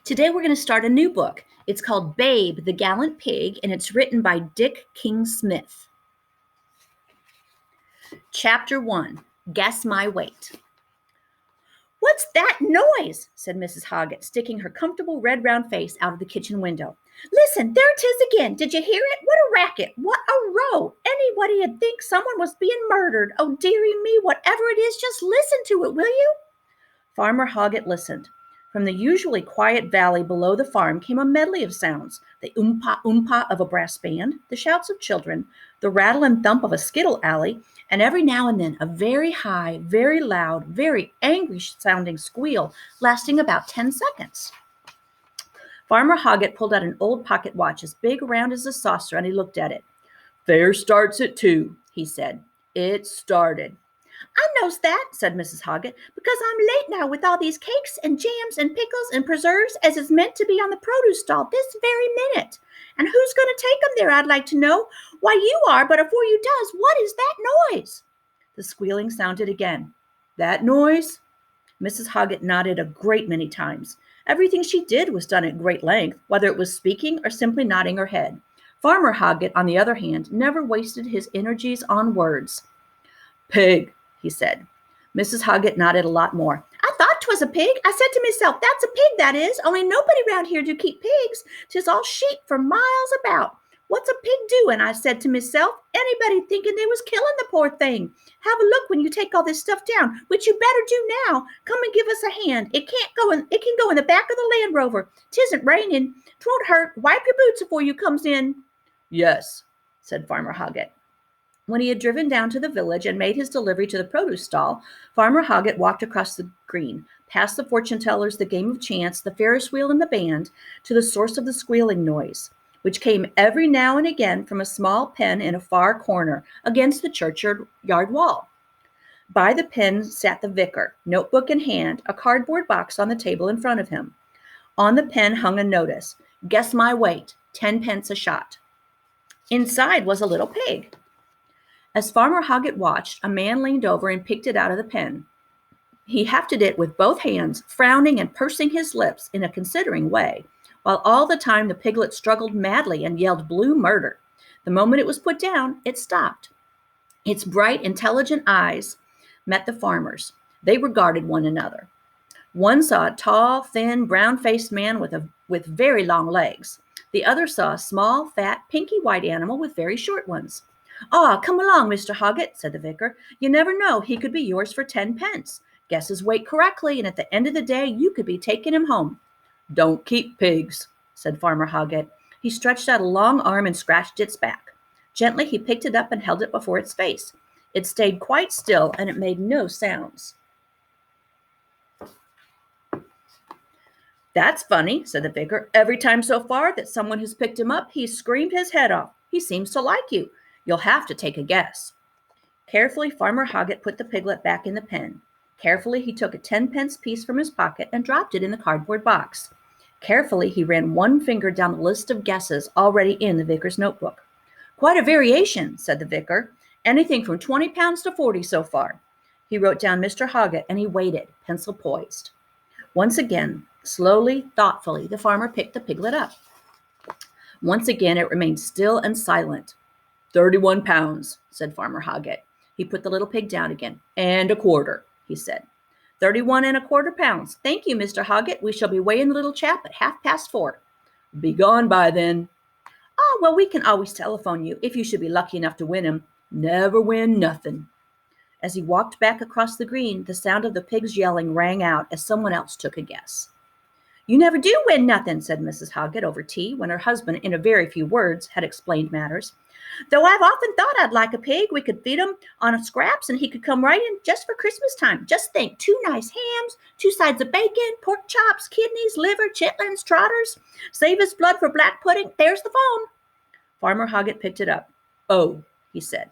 Today we're going to start a new book. It's called Babe, the Gallant Pig, and it's written by Dick King Smith. Chapter 1, Guess My Weight. "What's that noise?" said Mrs. Hoggett, sticking her comfortable red round face out of the kitchen window. "Listen, there 'tis again. Did you hear it? What a racket! What a row! Anybody'd think someone was being murdered. Oh, dearie me, whatever it is, just listen to it, will you?" Farmer Hoggett listened. From the usually quiet valley below the farm came a medley of sounds: the oompa of a brass band, the shouts of children, the rattle and thump of a skittle alley, and every now and then a very high, very loud, very angry-sounding squeal lasting about 10 seconds. Farmer Hoggett pulled out an old pocket watch as big around as a saucer, and he looked at it. "Fair starts at 2, he said. It started. "I knows that," said Mrs. Hoggett, "because I'm late now with all these cakes and jams and pickles and preserves as is meant to be on the produce stall this very minute. And who's going to take 'em there, I'd like to know? Why, you are, but afore you does, what is that noise?" The squealing sounded again. "That noise?" Mrs. Hoggett nodded a great many times. Everything she did was done at great length, whether it was speaking or simply nodding her head. Farmer Hoggett, on the other hand, never wasted his energies on words. "Pig," he said. Mrs. Hoggett nodded a lot more. "I thought 'twas a pig. I said to myself, that's a pig, that is. Only nobody round here do keep pigs. 'Tis all sheep for miles about. What's a pig doing? I said to myself. Anybody thinking they was killing the poor thing. Have a look when you take all this stuff down, which you better do now. Come and give us a hand. It can go in the back of the Land Rover. 'Tisn't raining. 'Twon't hurt. Wipe your boots before you comes in." "Yes," said Farmer Hoggett. When he had driven down to the village and made his delivery to the produce stall, Farmer Hoggett walked across the green, past the fortune tellers, the game of chance, the Ferris wheel, and the band, to the source of the squealing noise, which came every now and again from a small pen in a far corner against the churchyard wall. By the pen sat the vicar, notebook in hand, a cardboard box on the table in front of him. On the pen hung a notice: "Guess my weight, 10 pence a shot." Inside was a little pig. As Farmer Hoggett watched, a man leaned over and picked it out of the pen. He hefted it with both hands, frowning and pursing his lips in a considering way, while all the time the piglet struggled madly and yelled blue murder. The moment it was put down, it stopped. Its bright, intelligent eyes met the farmer's. They regarded one another. One saw a tall, thin, brown-faced man with very long legs. The other saw a small, fat, pinky-white animal with very short ones. "Ah, come along, Mr. Hoggett," said the vicar. "You never know, he could be yours for 10 pence. Guess his weight correctly, and at the end of the day, you could be taking him home." "Don't keep pigs," said Farmer Hoggett. He stretched out a long arm and scratched its back. Gently, he picked it up and held it before its face. It stayed quite still, and it made no sounds. "That's funny," said the vicar. "Every time so far that someone has picked him up, he's screamed his head off. He seems to like you. You'll have to take a guess." Carefully, Farmer Hoggett put the piglet back in the pen. Carefully, he took a 10-pence piece from his pocket and dropped it in the cardboard box. Carefully, he ran one finger down the list of guesses already in the vicar's notebook. "Quite a variation," said the vicar. "Anything from 20 pounds to 40 so far." He wrote down Mr. Hoggett, and he waited, pencil poised. Once again, slowly, thoughtfully, the farmer picked the piglet up. Once again, it remained still and silent. 31 pounds, said Farmer Hoggett. He put the little pig down again. "And a quarter," he said. 31 and a quarter pounds. Thank you, Mr. Hoggett. We shall be weighing the little chap at 4:30. "Be gone by then." "Oh, well, we can always telephone you if you should be lucky enough to win him." "Never win nothing." As he walked back across the green, the sound of the pig's yelling rang out as someone else took a guess. "You never do win nothing," said Mrs. Hoggett over tea, when her husband, in a very few words, had explained matters. "Though I've often thought I'd like a pig. We could feed him on scraps, and he could come right in just for Christmas time. Just think, 2 nice hams, 2 sides of bacon, pork chops, kidneys, liver, chitlins, trotters. Save his blood for black pudding. There's the phone." Farmer Hoggett picked it up. "Oh," he said.